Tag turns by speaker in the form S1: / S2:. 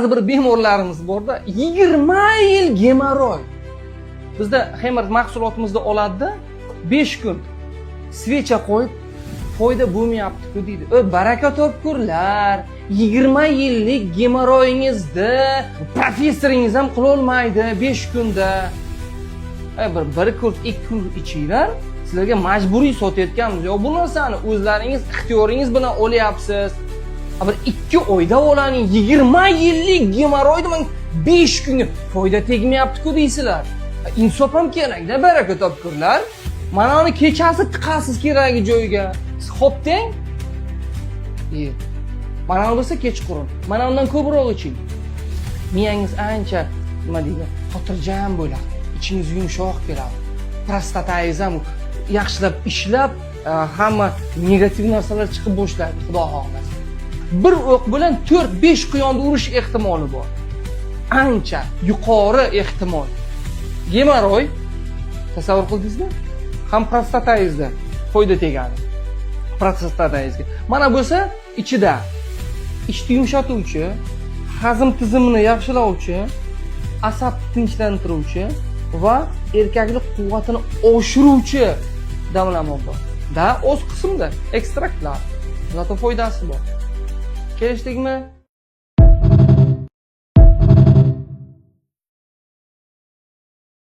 S1: Bir bemorlarimiz borda 20 yil gemoroy. Bizda Hemert mahsulotimizda oladida 5 kun svecha qo'yib foyda bo'lmayapti-ku deydi. Baraka topkurlar. 20 yillik gemoroyingizni professoringiz ham qila olmaydi 5 kunda. Bir kurs, 2 kurs ichinglar, sizlarga majburiy sotayotganmiz. Yo bu narsani o'zlaringiz ixtiyoringiz bilan olyapsiz. Bir 2 oyda olaning 20 yillik gemoroyni men 5 kunga foyda tegmayapti-ku deysizlar. Insof ham kerak-da, baraka topkurlar. Mana uni kechasi tiqasiz keragi joyiga. Siz xo'p deng. Mana bo'lsa kechqurun. Mana undan ko'proq iching. Miyangiz ancha nima deydi, xotirjam bo'ladi. İçiniz yumshoq keladi. Prostatangiz ham yaxshilab ishlab, hamma negativ narsalar chiqib boshlaydi, xudo xohlasa. Bir o'q bilan 4-5 quyonni urish ehtimoli bor. Ancha yuqori ehtimol. Gemoroy tasavvur qildingizmi? Ham prostatangizda foyda tegadi. Prostatangizga. Mana bo'lsa ichida ishni yumshatuvchi, hazm tizimini yaxshilovchi, asab tinchlantiruvchi va erkaklik quvvatini oshiruvchi damlama bor. Da o'z qismida ekstraktlar. Zato foydasi bor. Kelishdikmi?